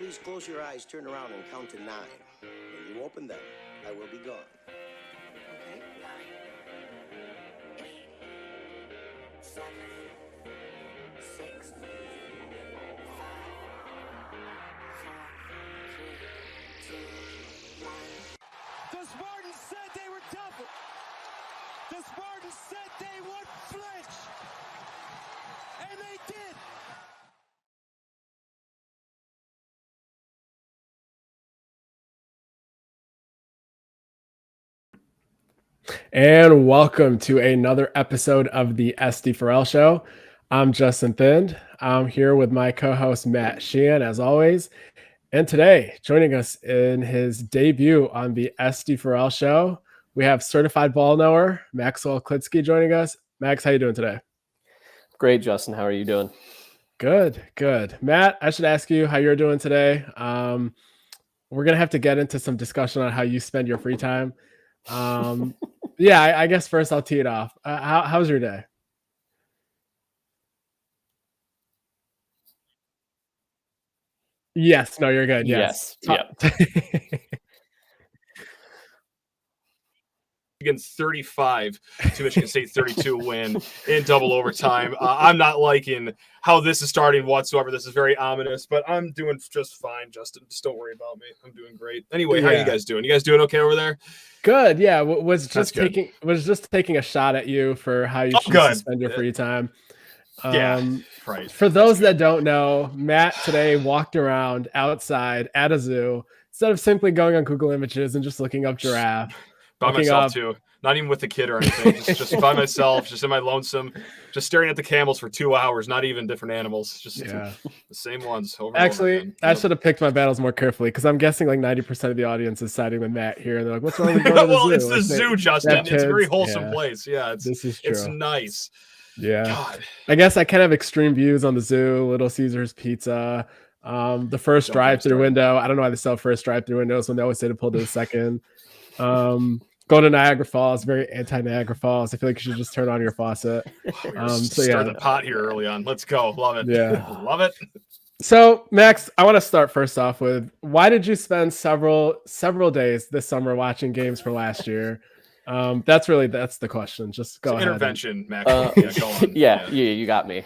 please close your eyes, turn around, and count to 9. When you open them, I will be gone. Okay. 9, 8, 7, 6, 5, 4, 3, 2, 1. The Spartans said they were tougher. The Spartans said they would flinch. And they did. And welcome to another episode of the SD4L Show. I'm Justin Thind. I'm here with my co-host Matt Sheehan, as always. And today, joining us in his debut on the SD4L Show, we have certified ball knower Maxwell Klitzke joining us. Max, how you doing today? Great, Justin. How are you doing? Good. Matt, I should ask you how you're doing today. We're going to have to get into some discussion on how you spend your free time. Yeah, I guess first I'll tee it off. How's your day? Yes. No, you're good. Yes. Yep. Michigan 35 to Michigan State 32 win in double overtime. I'm not liking how this is starting whatsoever. This is very ominous, but I'm doing just fine, Justin. Just don't worry about me. I'm doing great. Anyway, how are you guys doing? You guys doing okay over there? Good. Yeah. Was just taking a shot at you for how you should spend your free time. Right. For those that don't know, Matt today walked around outside at a zoo instead of simply going on Google Images and just looking up giraffe. By myself too, not even with the kid or anything. Just by myself, just in my lonesome, just staring at the camels for 2 hours. Not even different animals, just the same ones. Actually, I should have picked my battles more carefully because I'm guessing like 90% of the audience is siding with Matt here, and they're like, "What's wrong with going to the zoo?" Well, it's the zoo, Justin. It's a very wholesome place. Yeah, this is true. It's nice. Yeah, God. I guess I kind of have extreme views on the zoo, Little Caesars Pizza, the first drive-through window. I don't know why they sell first drive-through windows when they always say to pull to the second. Go to Niagara Falls, very anti-Niagara Falls. I feel like you should just turn on your faucet. Stir the pot here early on. Let's go. Love it. Yeah. Love it. So, Max, I want to start first off with, why did you spend several days this summer watching games from last year? That's the question. Just go ahead. Intervention, Max. Go on. You got me.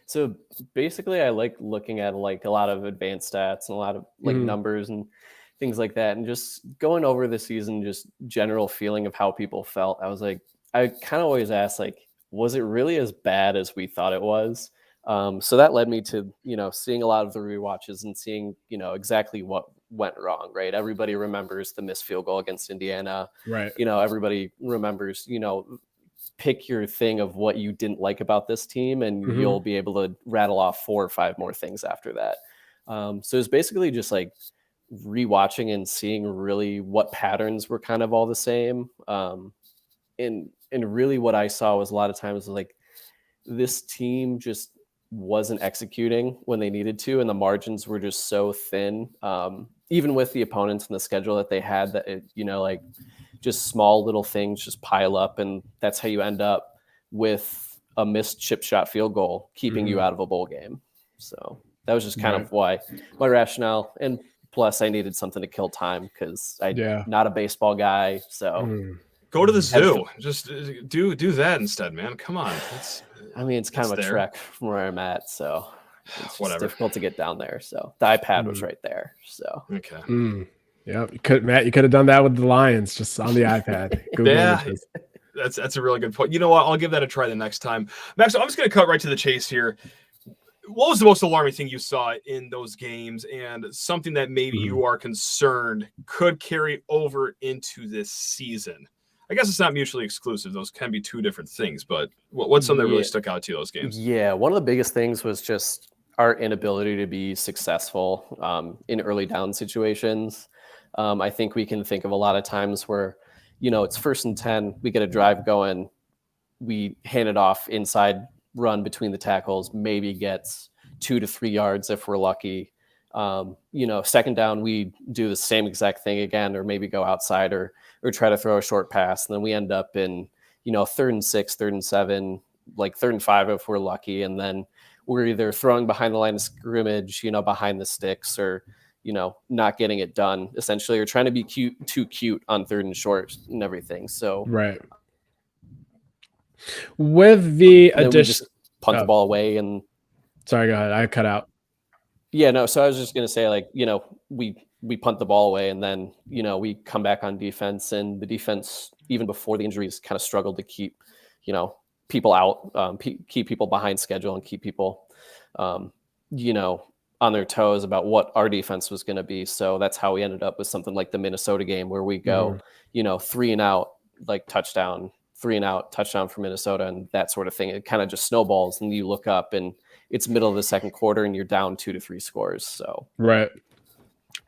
So basically I like looking at like a lot of advanced stats and a lot of like numbers and things like that, and just going over the season, just general feeling of how people felt. I was like, I kind of always ask, like, was it really as bad as we thought it was? So that led me to, seeing a lot of the rewatches and seeing, exactly what went wrong, right? Everybody remembers the missed field goal against Indiana. Right. Everybody remembers, pick your thing of what you didn't like about this team, and you'll be able to rattle off 4 or 5 more things after that. So it's basically just like rewatching and seeing really what patterns were kind of all the same. And really what I saw was a lot of times like this team just wasn't executing when they needed to, and the margins were just so thin, even with the opponents and the schedule that they had, that it, like just small little things just pile up, and that's how you end up with a missed chip shot field goal keeping you out of a bowl game. So that was just kind of why my rationale. And plus I needed something to kill time because I'm not a baseball guy. So go to the zoo. Just do that instead, man. Come on. It's kind of a trek from where I'm at. So it's difficult to get down there. So the iPad was right there. So, okay. Yeah. Matt, you could have done that with the Lions just on the iPad. That's a really good point. You know what? I'll give that a try the next time. Max, I'm just going to cut right to the chase here. What was the most alarming thing you saw in those games, and something that maybe you are concerned could carry over into this season? I guess it's not mutually exclusive. Those can be 2 different things, but what's something that really stuck out to you those games? Yeah, one of the biggest things was just our inability to be successful in early down situations. I think we can think of a lot of times where, it's 1st and 10, we get a drive going, we hand it off inside, run between the tackles, maybe gets 2 to 3 yards if we're lucky. 2nd down, we do the same exact thing again, or maybe go outside or try to throw a short pass. And then we end up in, 3rd and 6, 3rd and 7, like 3rd and 5 if we're lucky. And then we're either throwing behind the line of scrimmage, behind the sticks, or not getting it done essentially, or trying to be too cute on 3rd and short and everything. So right. With the addition, punt the ball away. And sorry, go ahead. I cut out. Yeah, no. So I was just going to say, like, we punt the ball away, and then, we come back on defense, and the defense, even before the injuries, kind of struggled to keep, people out, keep people behind schedule, and keep people, on their toes about what our defense was going to be. So that's how we ended up with something like the Minnesota game, where we go, 3 and out, like touchdown, 3 and out, touchdown for Minnesota, and that sort of thing. It kind of just snowballs, and you look up and it's middle of the second quarter and you're down 2 to 3 scores. So right.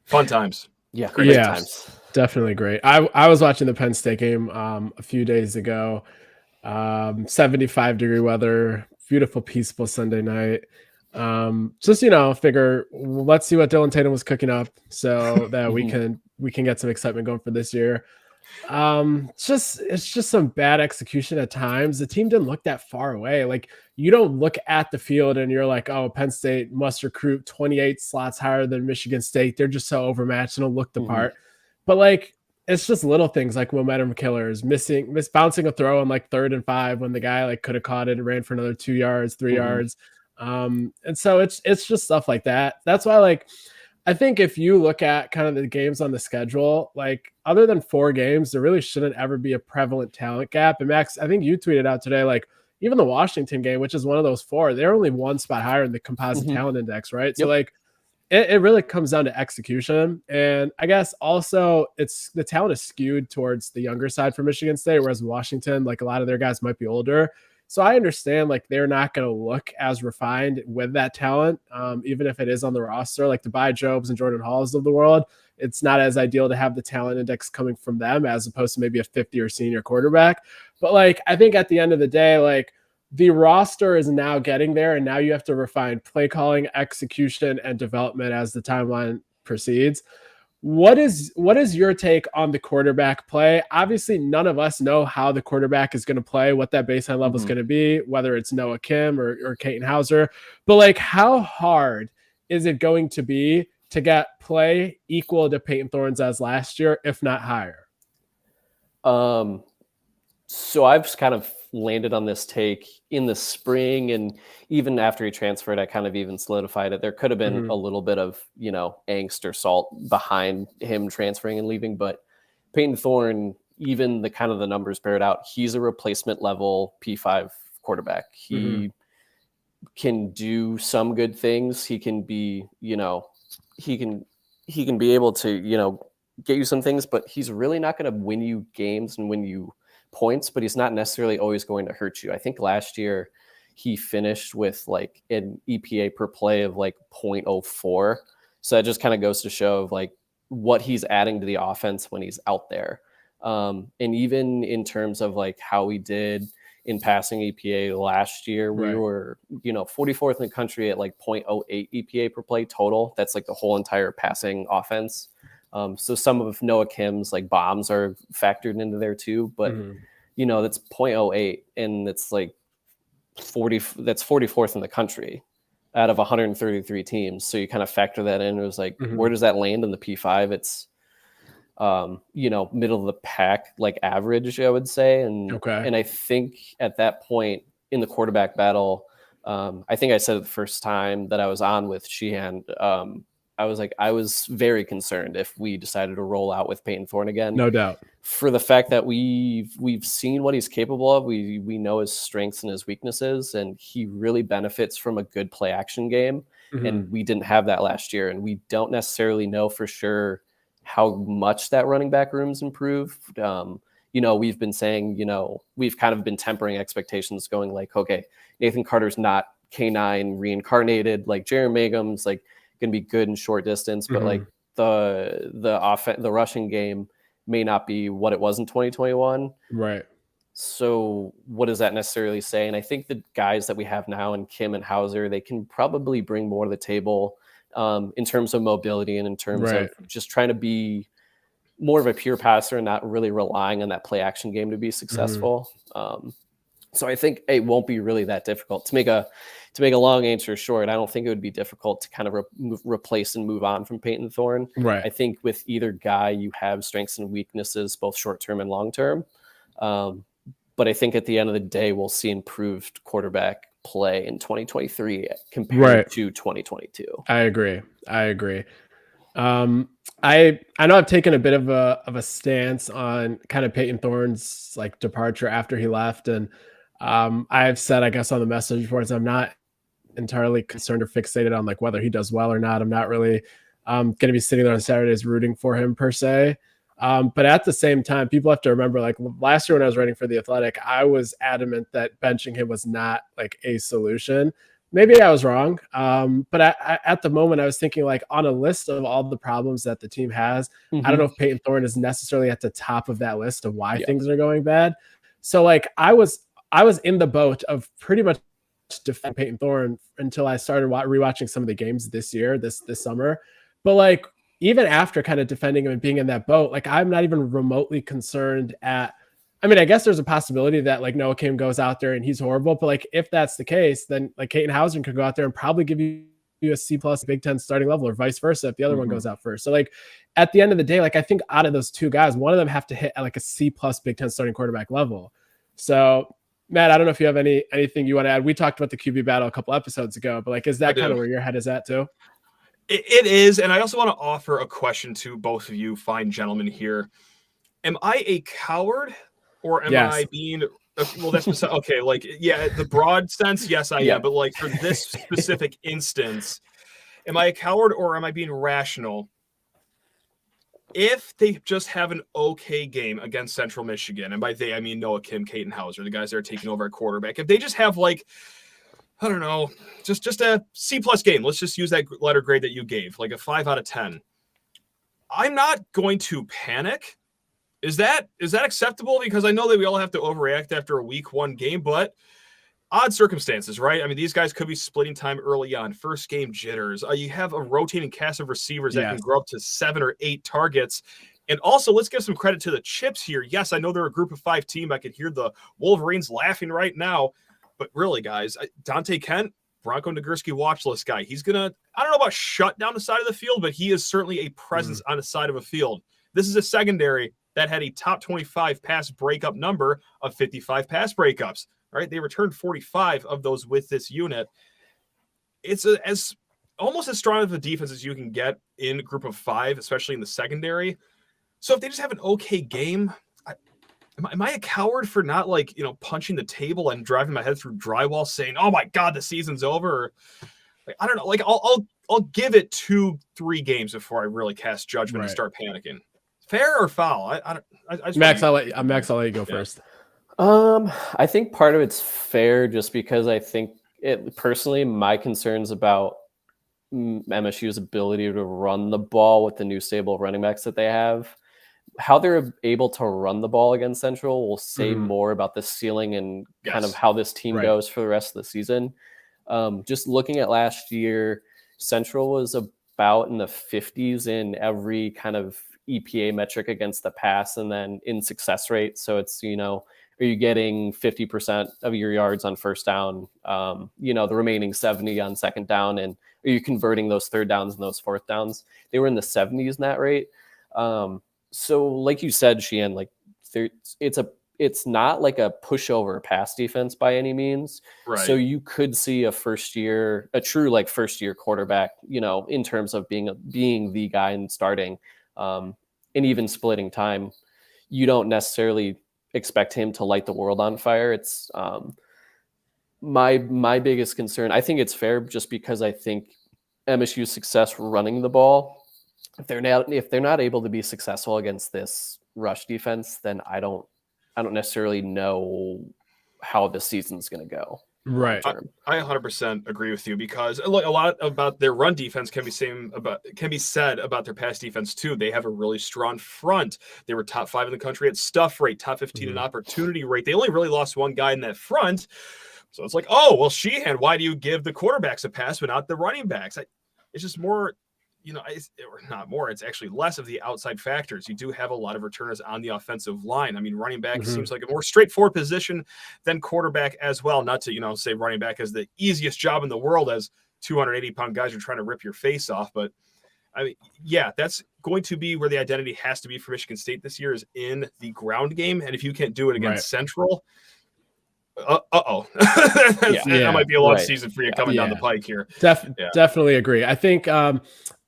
Fun times. Yeah. Great times. Definitely great. I was watching the Penn State game a few days ago. 75-degree weather, beautiful, peaceful Sunday night. Just, figure let's see what Dylan Tatum was cooking up so that we can get some excitement going for this year. It's just some bad execution at times. The team didn't look that far away. Like, you don't look at the field and you're like, oh, Penn State must recruit 28 slots higher than Michigan State. They're just so overmatched and don't look the part. But like, it's just little things like momentum killers, bouncing a throw on like 3rd and 5 when the guy like could have caught it and ran for another 2 yards, 3 yards. And so it's just stuff like that. That's why, like, I think if you look at kind of the games on the schedule, like, other than 4 games, there really shouldn't ever be a prevalent talent gap. And Max, I think you tweeted out today, like, even the Washington game, which is one of those 4, they're only 1 spot higher in the composite talent index, right? Yep. So like, it really comes down to execution. And I guess also the talent is skewed towards the younger side for Michigan State, whereas Washington, like, a lot of their guys might be older. So I understand, like, they're not going to look as refined with that talent, even if it is on the roster, like the Bai Jobs and Jordan Halls of the world. It's not as ideal to have the talent index coming from them as opposed to maybe a 50 or senior quarterback. But like, I think at the end of the day, like, the roster is now getting there, and now you have to refine play calling, execution, and development as the timeline proceeds. What is your take on the quarterback play? Obviously, none of us know how the quarterback is going to play, what that baseline level is going to be, whether it's Noah Kim or Katin Houser. But like, how hard is it going to be to get play equal to Peyton Thorne's as last year, if not higher? So I've kind of landed on this take in the spring, and even after he transferred, I kind of even solidified it. There could have been a little bit of, angst or salt behind him transferring and leaving, but Peyton Thorne, even the kind of the numbers bear it out, he's a replacement level P5 quarterback. He can do some good things. He can be, he can be able to, get you some things, but he's really not going to win you games and win you points, but he's not necessarily always going to hurt you. I think last year he finished with like an EPA per play of like 0.04. So that just kind of goes to show of like what he's adding to the offense when he's out there. And even in terms of like how we did in passing EPA last year, we were, 44th in the country at like 0.08 EPA per play total. That's like the whole entire passing offense. So some of Noah Kim's like bombs are factored into there too, but that's 0.08, and it's like that's 44th in the country out of 133 teams. So you kind of factor that in. It was like, where does that land in the P5? It's, middle of the pack, like average, I would say. And I think at that point in the quarterback battle, I think I said it the first time that I was on with Sheehan, I was very concerned if we decided to roll out with Peyton Thorne again. No doubt. For the fact that we've seen what he's capable of. We know his strengths and his weaknesses, and he really benefits from a good play action game. And we didn't have that last year, and we don't necessarily know for sure how much that running back room's improved. We've been saying, we've kind of been tempering expectations, going like, okay, Nathan Carter's not K9 reincarnated, like Jaron Magum's like going to be good in short distance, but like the rushing game may not be what it was in 2021. Right. So what does that necessarily say? And I think the guys that we have now in Kim and Houser, they can probably bring more to the table in terms of mobility and in terms of just trying to be more of a pure passer and not really relying on that play action game to be successful. So I think it won't be really that difficult to make a to make a long answer short, I don't think it would be difficult to kind of replace and move on from Peyton Thorne. Right. I think with either guy, you have strengths and weaknesses, both short-term and long-term. But I think at the end of the day, we'll see improved quarterback play in 2023 compared to 2022. I agree. I know I've taken a bit of a stance on kind of Peyton Thorne's like departure after he left, and I've said, I guess, on the message boards, I'm not entirely concerned or fixated on like whether he does well or not. I'm not really going to be sitting there on Saturdays rooting for him per se. But at the same time, people have to remember, like last year when I was writing for The Athletic, I was adamant that benching him was not like a solution. Maybe I was wrong. But at the moment, I was thinking like on a list of all the problems that the team has, I don't know if Peyton Thorne is necessarily at the top of that list of why things are going bad. So like I was in the boat of pretty much defending Peyton Thorne until I started rewatching some of the games this year, this summer. But like, even after kind of defending him and being in that boat, like I'm not even remotely concerned I guess there's a possibility that like Noah Kim goes out there and he's horrible, but like if that's the case, then like Katin Houser could go out there and probably give you a C+ Big Ten starting level, or vice versa if the other one goes out first. So like at the end of the day, like I think out of those two guys, one of them have to hit at like a C+ Big Ten starting quarterback level. So Matt, I don't know if you have anything you want to add. We talked about the QB battle a couple episodes ago, but like is that kind of where your head is at too? It is, and I also want to offer a question to both of you fine gentlemen here. Am I a coward, or am I being well? That's okay. Like, yeah, the broad sense, yes, I am. But like for this specific instance, am I a coward or am I being rational? If they just have an okay game against Central Michigan, and by they I mean Noah Kim, Katin Houser, the guys that are taking over at quarterback, if they just have like, I don't know, just a C+ game. Let's just use that letter grade that you gave, like a 5 out of 10. I'm not going to panic. Is that acceptable? Because I know that we all have to overreact after a week 1 game, but odd circumstances, right? I mean, these guys could be splitting time early on, first game jitters. You have a rotating cast of receivers that can grow up to 7 or 8 targets. And also, let's give some credit to the Chips here. Yes, I know they're a group of 5 team. I could hear the Wolverines laughing right now. But really, guys, Dante Kent, Bronco Nagurski watch list guy. He's going to, I don't know about shut down the side of the field, but he is certainly a presence on the side of a field. This is a secondary that had a top 25 pass breakup number of 55 pass breakups. All right, they returned 45 of those with this unit. It's almost as strong of a defense as you can get in a group of 5, especially in the secondary. So if they just have an okay game, am I a coward for not like, punching the table and driving my head through drywall saying, oh my God, the season's over? Or, like, I don't know. Like I'll give it 2-3 games before I really cast judgment and start panicking. Fair or foul? Max, I'll let you go first. I think part of it's fair just because I think personally, my concerns about MSU's ability to run the ball with the new stable of running backs that they have, how they're able to run the ball against Central will say more about the ceiling and kind of how this team goes for the rest of the season. Just looking at last year, Central was about in the 50s in every kind of EPA metric against the pass and then in success rate. So it's, are you getting 50% of your yards on first down, the remaining 70 on second down, and are you converting those third downs and those fourth downs? They were in the 70s in that rate. So like you said, Sheehan, like it's not like a pushover pass defense by any means. Right. So you could see a true first year quarterback, in terms of being the guy and starting, and even splitting time. You don't necessarily expect him to light the world on fire. It's my biggest concern. I think it's fair just because I think MSU's success running the ball, if they're not able to be successful against this rush defense, then I don't necessarily know how the season's going to go. Right. I 100% agree with you because a lot about their run defense can be said about their pass defense too. They have a really strong front. They were top 5 in the country at stuff rate, top 15 in opportunity rate. They only really lost one guy in that front. So it's like, oh, well, Sheehan, why do you give the quarterbacks a pass but not the running backs? It's just more or not more, it's actually less of the outside factors. You do have a lot of returners on the offensive line. I mean, running back seems like a more straightforward position than quarterback as well. Not to, say running back is the easiest job in the world, as 280-pound guys are trying to rip your face off. But I mean, yeah, that's going to be where the identity has to be for Michigan State this year, is in the ground game. And if you can't do it against Central, that might be a long season for you coming down the pike here. Definitely agree. I think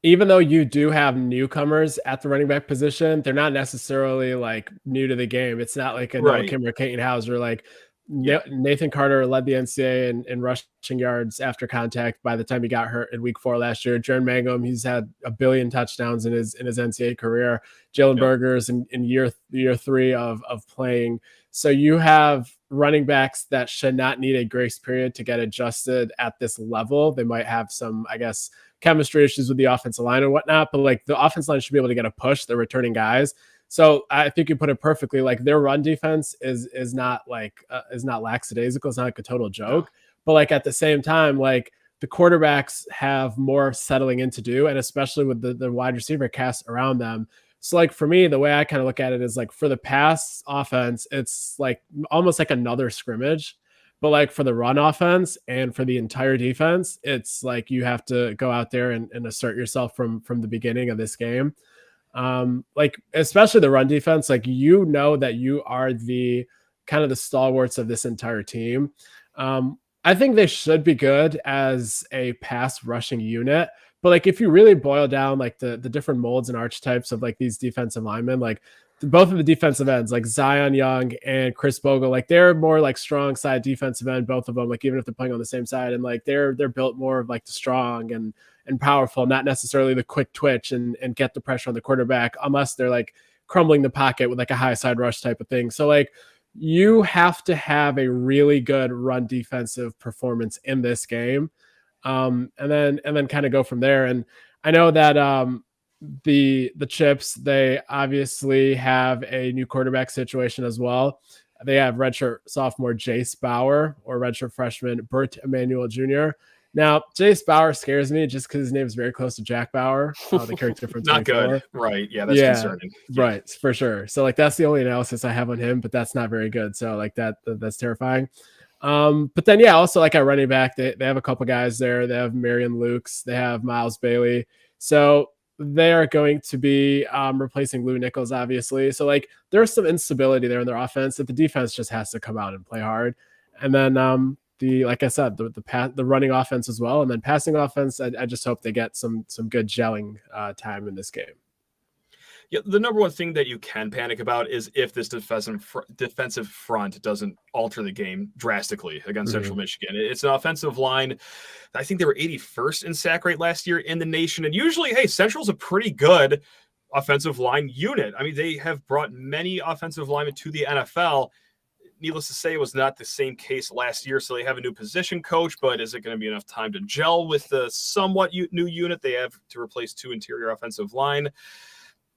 even though you do have newcomers at the running back position, they're not necessarily like new to the game. It's not like a Noah Kim or Katin Houser. Like Nathan Carter led the NCAA in rushing yards after contact by the time he got hurt in week 4 last year. Jaron Mangum, he's had 1 billion touchdowns in his NCAA career. Jalen Berger's in year 3 of playing. So you have running backs that should not need a grace period to get adjusted at this level. They might have some, I guess, chemistry issues with the offensive line and whatnot, but like the offensive line should be able to get a push. They're returning guys. So I think you put it perfectly. Like their run defense is not lackadaisical. It's not like a total joke, but like at the same time, like the quarterbacks have more settling in to do, and especially with the wide receiver cast around them. So like for me, the way I kind of look at it is like for the pass offense, it's like almost like another scrimmage. But like for the run offense and for the entire defense, it's like you have to go out there and assert yourself from the beginning of this game. Like especially the run defense, like that you are the kind of the stalwarts of this entire team. I think they should be good as a pass rushing unit. But like if you really boil down like the different molds and archetypes of like these defensive linemen, like both of the defensive ends, like Zion Young and Chris Bogle, like they're more like strong side defensive end, both of them, like even if they're playing on the same side, and like they're built more of like the strong and powerful, not necessarily the quick twitch and get the pressure on the quarterback, unless they're like crumbling the pocket with like a high side rush type of thing. So like you have to have a really good run defensive performance in this game. And then kind of go from there. And I know that the Chips, they obviously have a new quarterback situation as well. They have redshirt sophomore Jace Bauer or redshirt freshman Bert Emanuel Jr. Now, Jace Bauer scares me just because his name is very close to Jack Bauer, the character from 24. Not good. Right. Yeah, that's concerning. Right, for sure. So like that's the only analysis I have on him, but that's not very good. So like that's terrifying. But then, also like at running back, they have a couple guys there. They have Marion Lukes, they have Miles Bailey. So they are going to be replacing Lou Nichols, obviously. So like there's some instability there in their offense that the defense just has to come out and play hard. And then like I said, the running offense as well. And then passing offense, I just hope they get some good gelling time in this game. Yeah, the number one thing that you can panic about is if this defensive front doesn't alter the game drastically against Central Michigan. It's an offensive line. I think they were 81st in sack rate last year in the nation. And usually, hey, Central's a pretty good offensive line unit. I mean, they have brought many offensive linemen to the NFL. Needless to say, it was not the same case last year. So they have a new position coach, but is it going to be enough time to gel with the somewhat new unit they have to replace 2 interior offensive line?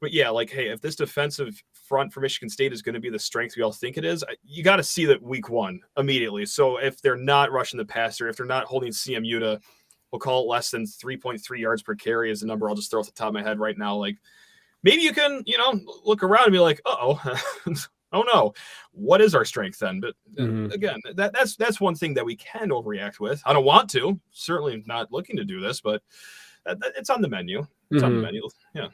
But yeah, like, hey, if this defensive front for Michigan State is going to be the strength we all think it is, you got to see that week 1 immediately. So if they're not rushing the passer, if they're not holding CMU to, we'll call it less than 3.3 yards per carry is the number I'll just throw off the top of my head right now. Like maybe you can, look around and be like, oh no, what is our strength then? But again, that's one thing that we can overreact with. I don't want to, certainly not looking to do this, but it's on the menu. It's on the menu. Yeah.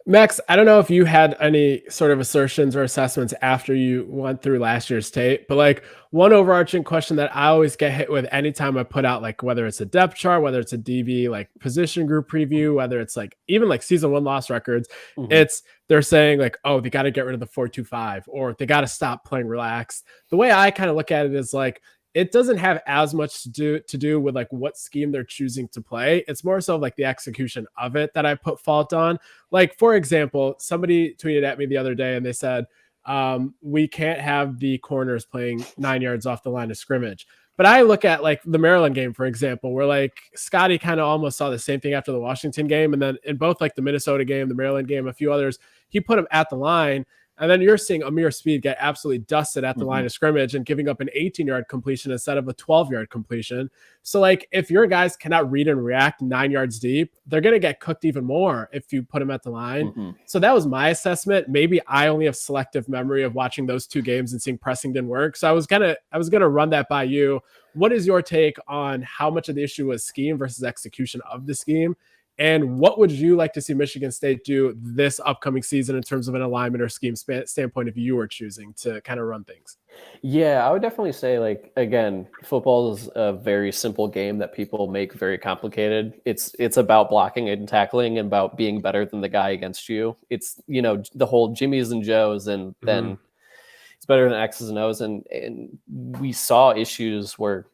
Max, I don't know if you had any sort of assertions or assessments after you went through last year's tape, but like one overarching question that I always get hit with anytime I put out, like whether it's a depth chart, whether it's a DB, like position group preview, whether it's like even like season 1 loss records, they're saying like, oh, they got to get rid of the 4-2-5 or they got to stop playing relaxed. The way I kind of look at it is like, it doesn't have as much to do with like what scheme they're choosing to play. It's more so like the execution of it that I put fault on. Like, for example, somebody tweeted at me the other day and they said, we can't have the corners playing 9 yards off the line of scrimmage. But I look at like the Maryland game, for example, where like Scottie kind of almost saw the same thing after the Washington game. And then in both like the Minnesota game, the Maryland game, a few others, he put him at the line. And then you're seeing Amir Speed get absolutely dusted at the line of scrimmage and giving up an 18-yard completion instead of a 12-yard completion. So like if your guys cannot read and react 9 yards deep, they're going to get cooked even more if you put them at the line. So that was my assessment. Maybe I only have selective memory of watching those two games and seeing pressing didn't work. So I was going to run that by you. What is your take on how much of the issue was scheme versus execution of the scheme? And what would you like to see Michigan State do this upcoming season in terms of an alignment or scheme standpoint if you were choosing to kind of run things? Yeah, I would definitely say, like, again, football is a very simple game that people make very complicated. It's about blocking and tackling and about being better than the guy against you. It's, you know, the whole Jimmys and Joes, and then it's better than X's and O's. And we saw issues where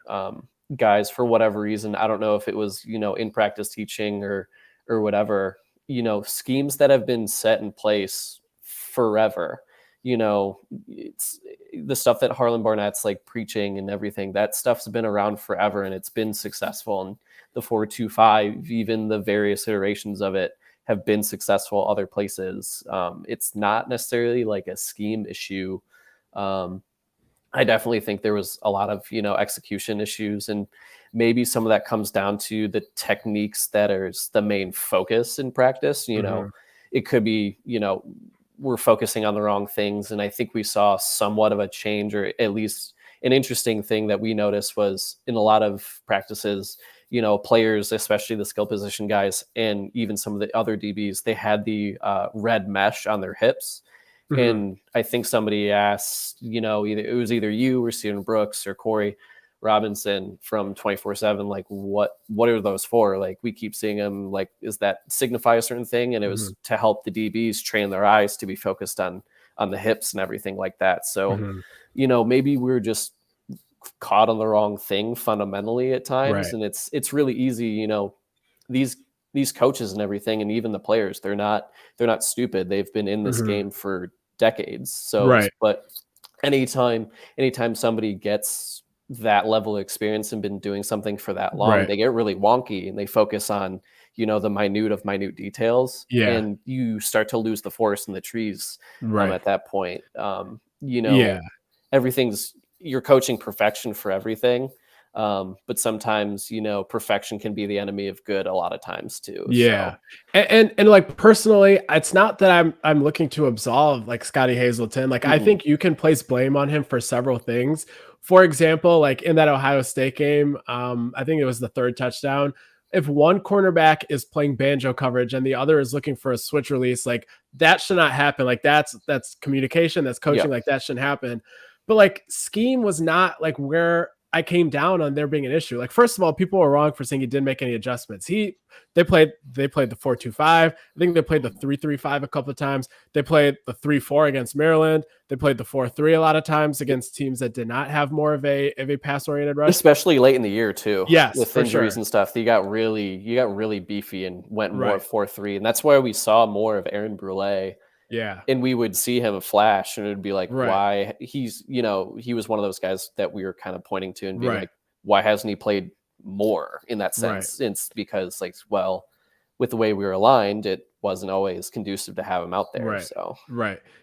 guys, for whatever reason, I don't know if it was, you know, in practice teaching or whatever, you know, schemes that have been set in place forever. You know, it's the stuff that Harlan Barnett's like preaching and everything. That stuff's been around forever and it's been successful. And the 4-2-5, even the various iterations of it, have been successful other places. It's not necessarily like a scheme issue. I definitely think there was a lot of, you know, execution issues, and maybe some of that comes down to the techniques that are the main focus in practice. You know, it could be, you know, we're focusing on the wrong things. And I think we saw somewhat of a change, or at least an interesting thing that we noticed was in a lot of practices, you know, players, especially the skill position guys, and even some of the other DBs, they had the red mesh on their hips. And I think somebody asked, you know, it was either you or Stephen Brooks or Corey Robinson from 24/7, like, what are those for? Like, we keep seeing them, like, is that signify a certain thing? And it was to help the DBs train their eyes to be focused on the hips and everything like that. So, you know, maybe we're just caught on the wrong thing fundamentally at times. And it's really easy, you know, these coaches and everything, and even the players, they're not stupid. They've been in this game for decades. So, but anytime somebody gets that level of experience and been doing something for that long, they get really wonky and they focus on, you know, the minute details, and you start to lose the forest in the trees at that point. You know, you're coaching perfection for everything. But sometimes, you know, perfection can be the enemy of good a lot of times too. Yeah. So. And like personally, it's not that I'm looking to absolve like Scottie Hazelton. Like I think you can place blame on him for several things. For example, like in that Ohio State game, I think it was the third touchdown. If one cornerback is playing banjo coverage and the other is looking for a switch release, like that should not happen. Like that's communication, that's coaching, like that shouldn't happen. But like scheme was not like where I came down on there being an issue. Like, first of all, people were wrong for saying he didn't make any adjustments. They played the 4-2-5. I think they played the 3-3-5 a couple of times. They played the 3-4 against Maryland. They played the 4-3 a lot of times against teams that did not have more of a pass-oriented rush. Especially late in the year too. Yes, with injuries and stuff. You got really beefy and went more 4-3. And that's why we saw more of Aaron Brule. Yeah. And we would see him flash and it would be like, why he's, you know, he was one of those guys that we were kind of pointing to and being like, why hasn't he played more in that sense? It's because, like, well, with the way we were aligned, it wasn't always conducive to have him out there.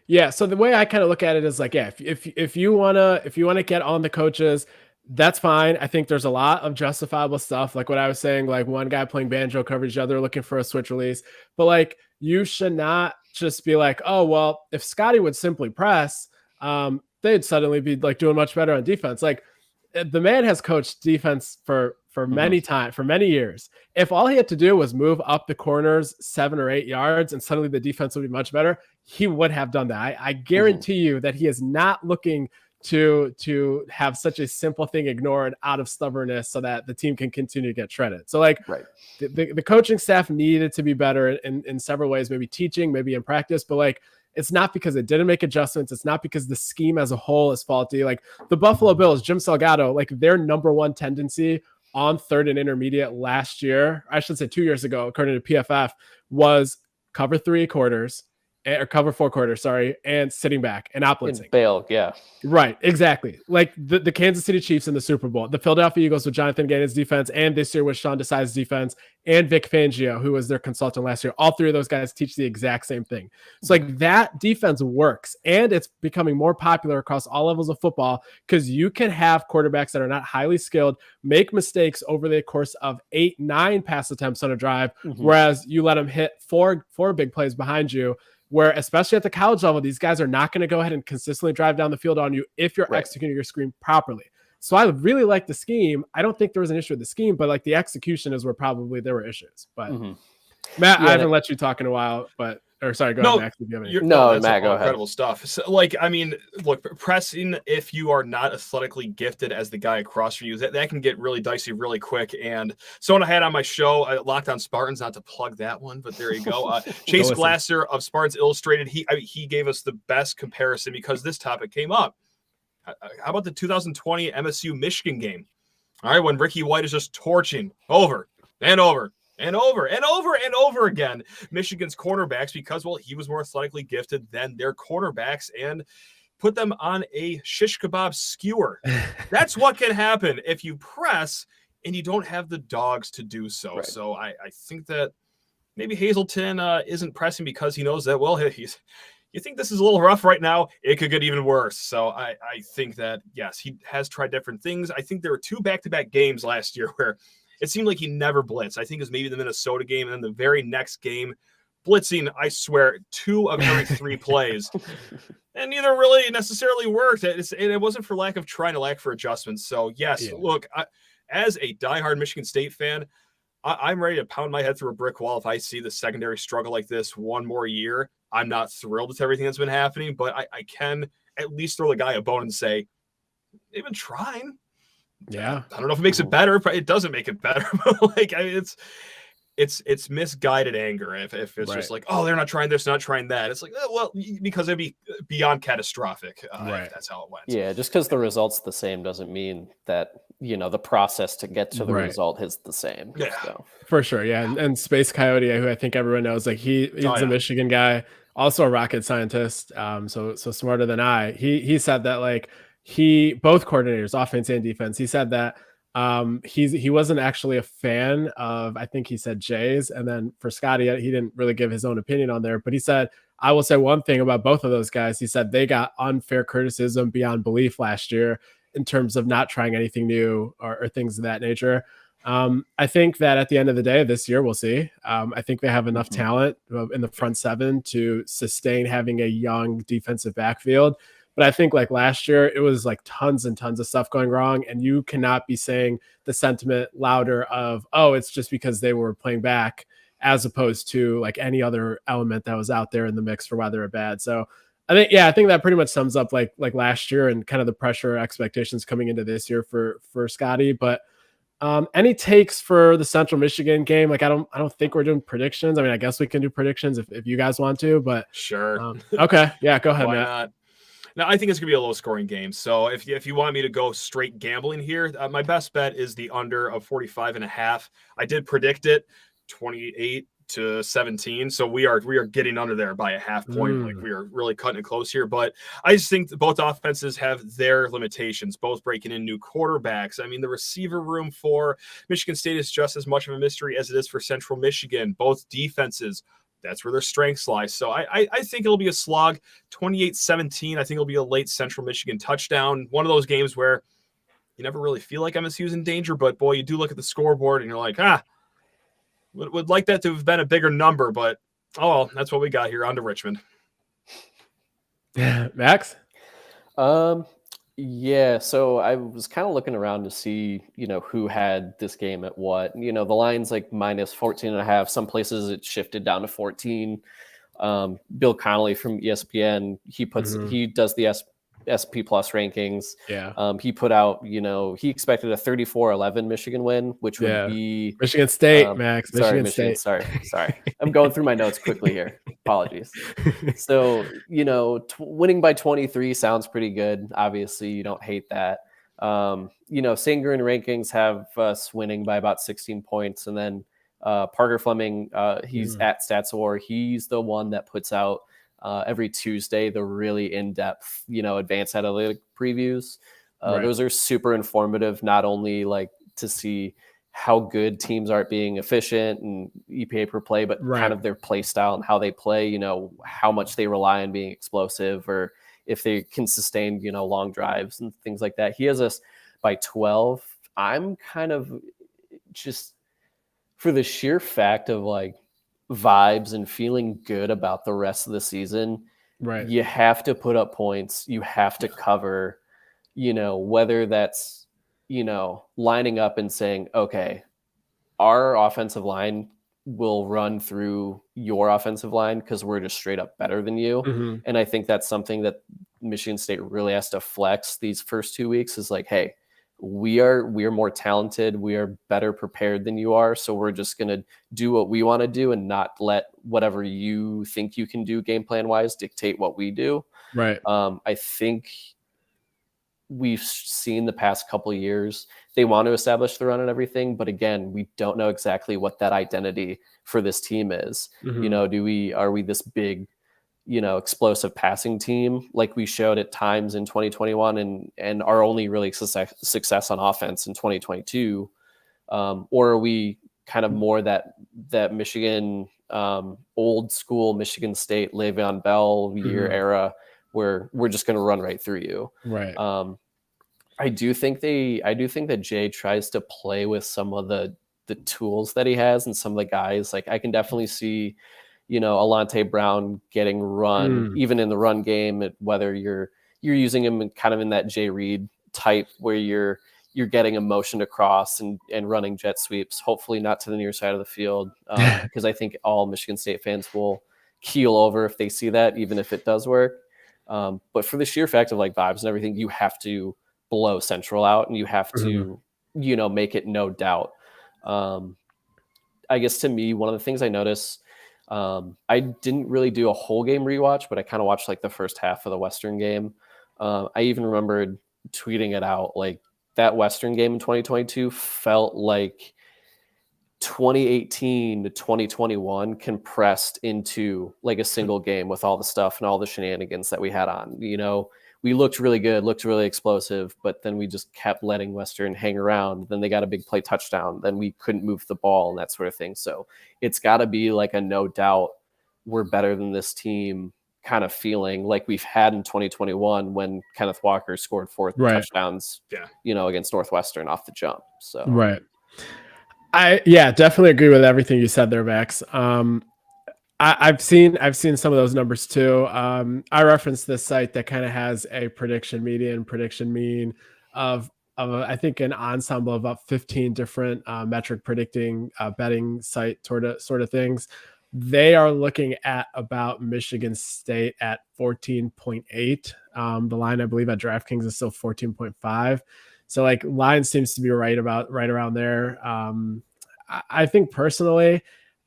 Yeah. So the way I kind of look at it is like, if you want to get on the coaches, that's fine. I think there's a lot of justifiable stuff. Like what I was saying, like one guy playing banjo coverage, the other looking for a switch release, but like, you should not just be like, oh, well, if Scottie would simply press, they'd suddenly be like doing much better on defense. Like the man has coached defense for many years. If all he had to do was move up the corners 7 or 8 yards and suddenly the defense would be much better, he would have done that. I guarantee you that he is not looking to have such a simple thing ignored out of stubbornness so that the team can continue to get shredded. So like the coaching staff needed to be better in several ways, maybe teaching, maybe in practice, but like, it's not because it didn't make adjustments. It's not because the scheme as a whole is faulty. Like the Buffalo Bills, Jim Salgado, like their number one tendency on third and intermediate last year, I should say 2 years ago, according to PFF, was cover 3 quarters or cover 4 quarters, sorry, and sitting back and not blitzing. Bail, yeah. Right, exactly. Like the Kansas City Chiefs in the Super Bowl, the Philadelphia Eagles with Jonathan Gannon's defense, and this year with Sean Desai's defense, and Vic Fangio, who was their consultant last year. All three of those guys teach the exact same thing. So like that defense works, and it's becoming more popular across all levels of football because you can have quarterbacks that are not highly skilled make mistakes over the course of 8-9 pass attempts on a drive, whereas you let them hit four big plays behind you, where especially at the college level, these guys are not going to go ahead and consistently drive down the field on you if you're executing your scheme properly. So I really like the scheme. I don't think there was an issue with the scheme, but like the execution is where probably there were issues. But Matt, I haven't let you talk in a while, but sorry, go ahead, Max. If you have any. No, Matt, go ahead. Incredible stuff. So, like, I mean, look, pressing, if you are not athletically gifted as the guy across from you, that can get really dicey really quick. And someone I had on my show, Locked On Spartans, not to plug that one, but there you go. Chase Glasser of Spartans Illustrated, he gave us the best comparison because this topic came up. How about the 2020 MSU Michigan game? All right, when Ricky White is just torching over and over and over and over and over again Michigan's cornerbacks because, well, he was more athletically gifted than their cornerbacks and put them on a shish kebab skewer. That's what can happen if you press and you don't have the dogs to do so. Right. So I think that maybe Hazelton isn't pressing because he knows that, well, you think this is a little rough right now, it could get even worse. So I think that, yes, he has tried different things. I think there were 2 back-to-back games last year where it seemed like he never blitzed. I think it was maybe the Minnesota game, and then the very next game, blitzing, I swear, 2 of every 3 plays. And neither really necessarily worked. It wasn't for lack of trying, to lack for adjustments. So, yes, look, as a diehard Michigan State fan, I'm ready to pound my head through a brick wall if I see the secondary struggle like this one more year. I'm not thrilled with everything that's been happening, but I can at least throw the guy a bone and say, they've been trying. Yeah. I don't know if it makes it better, but it doesn't make it better. Like, I mean, it's misguided anger if it's just like, oh, they're not trying this, not trying that. It's like, well, because it'd be beyond catastrophic. If that's how it went. Yeah, just because the result's the same doesn't mean that, the process to get to the result is the same. Yeah, so. For sure. Yeah. And Space Coyote, who I think everyone knows, like he's a Michigan guy, also a rocket scientist. So smarter than I. He said that like both coordinators, offense and defense, he said that he wasn't actually a fan of, I think he said Jays. And then for Scottie, he didn't really give his own opinion on there, but he said, I will say one thing about both of those guys. He said they got unfair criticism beyond belief last year in terms of not trying anything new or things of that nature. I think that at the end of the day, this year, we'll see. I think they have enough talent in the front 7 to sustain having a young defensive backfield. But I think like last year, it was like tons and tons of stuff going wrong. And you cannot be saying the sentiment louder of, oh, it's just because they were playing back, as opposed to like any other element that was out there in the mix for why they were bad. So I think that pretty much sums up like last year and kind of the pressure expectations coming into this year for Scottie. But any takes for the Central Michigan game? Like, I don't think we're doing predictions. I mean, I guess we can do predictions if you guys want to, but sure. Okay. Yeah, go ahead, Why Matt. not? Now, I think it's going to be a low-scoring game. So if you want me to go straight gambling here, my best bet is the under of 45.5. I did predict it 28-17. So we are getting under there by a half point. Like, we are really cutting it close here. But I just think that both offenses have their limitations, both breaking in new quarterbacks. I mean, the receiver room for Michigan State is just as much of a mystery as it is for Central Michigan. Both defenses, that's where their strengths lie. So I think it'll be a slog, 28-17. I think it'll be a late Central Michigan touchdown. One of those games where you never really feel like MSU's in danger, but boy, you do look at the scoreboard and you're like, would like that to have been a bigger number, but well, that's what we got here. On to Richmond. Max? Yeah, so I was kind of looking around to see, who had this game at what. The line's like minus 14.5. Some places it shifted down to 14. Bill Connolly from ESPN, he does the SP Plus rankings. Yeah. He put out, he expected a 34-11 Michigan win, which would be Michigan State, Max. Michigan State. Sorry. I'm going through my notes quickly here. Apologies. So, winning by 23 sounds pretty good. Obviously, you don't hate that. Sanger and rankings have us winning by about 16 points. And then Parker Fleming, he's at Stats War. He's the one that puts out every Tuesday, the really in-depth, advanced analytic previews. Those are super informative, not only like to see how good teams are at being efficient and EPA per play, but kind of their play style and how they play, how much they rely on being explosive, or if they can sustain, long drives and things like that. He has us by 12. I'm kind of just, for the sheer fact of like vibes and feeling good about the rest of the season, you have to put up points. You have to cover, whether that's, lining up and saying, okay, our offensive line will run through your offensive line because we're just straight up better than you. And I think that's something that Michigan State really has to flex these first 2 weeks, is like, hey, we are more talented. We are better prepared than you are. So we're just going to do what we want to do and not let whatever you think you can do game plan wise dictate what we do. I think we've seen the past couple of years, they want to establish the run and everything, but again, we don't know exactly what that identity for this team is. Are we this big, explosive passing team like we showed at times in 2021 and our only really success on offense in 2022? Or are we kind of more that Michigan, old school Michigan State, Le'Veon Bell year era, where we're just going to run right through you? I do think that Jay tries to play with some of the tools that he has and some of the guys. Like I can definitely see, Alante Brown getting run even in the run game, whether you're using him kind of in that Jay Reed type where you're getting a motion across and running jet sweeps, hopefully not to the near side of the field, because I think all Michigan State fans will keel over if they see that, even if it does work. But for the sheer fact of like vibes and everything, you have to blow Central out and you have to, make it no doubt. I guess to me, one of the things I noticed, I didn't really do a whole game rewatch, but I kind of watched like the first half of the Western game. I even remembered tweeting it out. Like that Western game in 2022 felt like 2018 to 2021 compressed into like a single game with all the stuff and all the shenanigans that we had on. We looked really good, looked really explosive, but then we just kept letting Western hang around. Then they got a big play touchdown. Then we couldn't move the ball and that sort of thing. So it's got to be like a no doubt we're better than this team kind of feeling like we've had in 2021 when Kenneth Walker scored 4 touchdowns, against Northwestern off the jump. So I definitely agree with everything you said there, Max. I've seen some of those numbers too. I referenced this site that kind of has a prediction median, prediction mean of I think an ensemble of about 15 different metric predicting betting site sort of things. They are looking at about Michigan State at 14.8. The line I believe at DraftKings is still 14.5. So like line seems to be right around there. I think personally,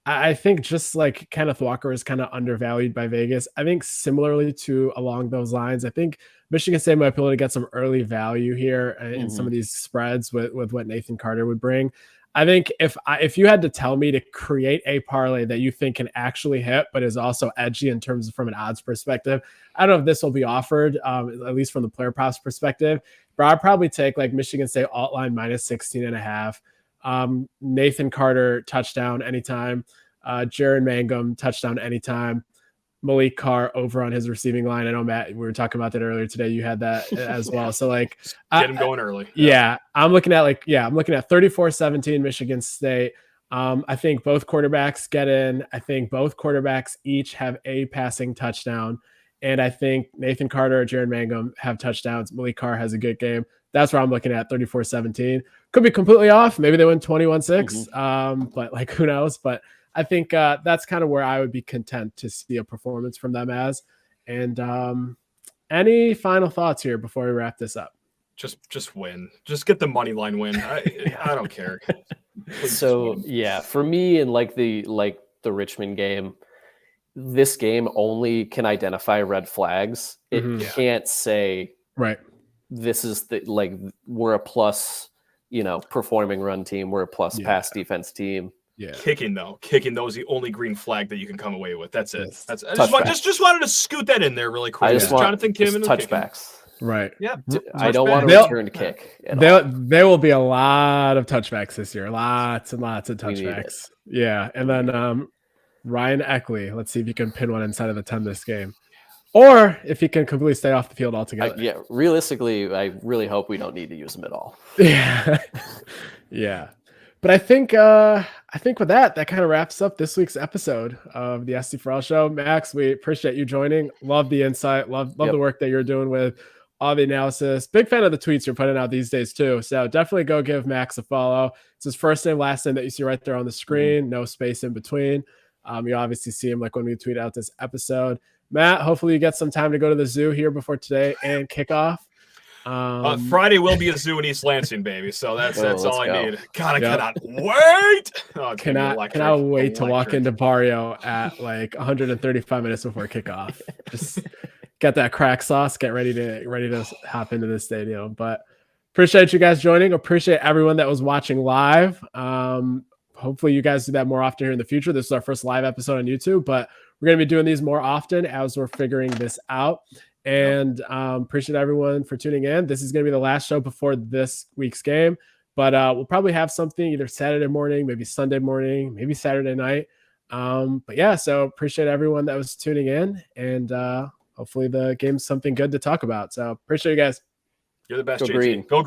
I think just like Kenneth Walker is kind of undervalued by Vegas. I think similarly to along those lines, I think Michigan State might be able to get some early value here in some of these spreads with what Nathan Carter would bring. I think if you had to tell me to create a parlay that you think can actually hit, but is also edgy in terms of from an odds perspective, I don't know if this will be offered, at least from the player props perspective, but I'd probably take like Michigan State alt line minus 16.5. Nathan Carter touchdown anytime, Jaron Mangum touchdown anytime, Malik Carr over on his receiving line. I know Matt, we were talking about that earlier today. You had that as well. So like get him going early. I'm looking at 34-17 Michigan State. I think both quarterbacks get in. I think both quarterbacks each have a passing touchdown. And I think Nathan Carter or Jaron Mangum have touchdowns. Malik Carr has a good game. That's where I'm looking at 34-17. Could be completely off. Maybe they win 21-6. But like, who knows? But I think that's kind of where I would be content to see a performance from them as. And any final thoughts here before we wrap this up? Just win. Just get the money line win. I don't care. So yeah, for me, in like the Richmond game, this game only can identify red flags. It can't say this is we're a plus, performing run team. We're a plus pass defense team. Yeah. Kicking those the only green flag that you can come away with. That's it. Yes. That's just wanted to scoot that in there really quick. I just want Jonathan Kim and touchbacks. Right. Yeah. I don't want a They'll- return kick. At all. There will be a lot of touchbacks this year. Lots and lots of We need touchbacks. Yeah. And then Ryan Eckley. Let's see if you can pin one inside of the 10 this game. Or if he can completely stay off the field altogether. Yeah, realistically, I really hope we don't need to use him at all. Yeah. Yeah. But I think with that kind of wraps up this week's episode of the SD4L Show. Max, we appreciate you joining. Love the insight. Love the work that you're doing with all the analysis. Big fan of the tweets you're putting out these days too. So definitely go give Max a follow. It's his first name, last name that you see right there on the screen. No space in between. You obviously see him like when we tweet out this episode. Matt, hopefully you get some time to go to the zoo here before today and kickoff. Friday will be a zoo in East Lansing, baby. So that's all I need. God, I cannot wait. Oh, cannot wait to walk into Barrio at like 135 minutes before kickoff. Just get that crack sauce, get ready to hop into the stadium. But appreciate you guys joining. Appreciate everyone that was watching live. Hopefully you guys do that more often here in the future. This is our first live episode on YouTube, but we're going to be doing these more often as we're figuring this out. And appreciate everyone for tuning in. This is going to be the last show before this week's game, but we'll probably have something either Saturday morning, maybe Sunday morning, maybe Saturday night. But yeah, so appreciate everyone that was tuning in, and hopefully the game's something good to talk about. So appreciate you guys. You're the best, Go JT. green. Go green.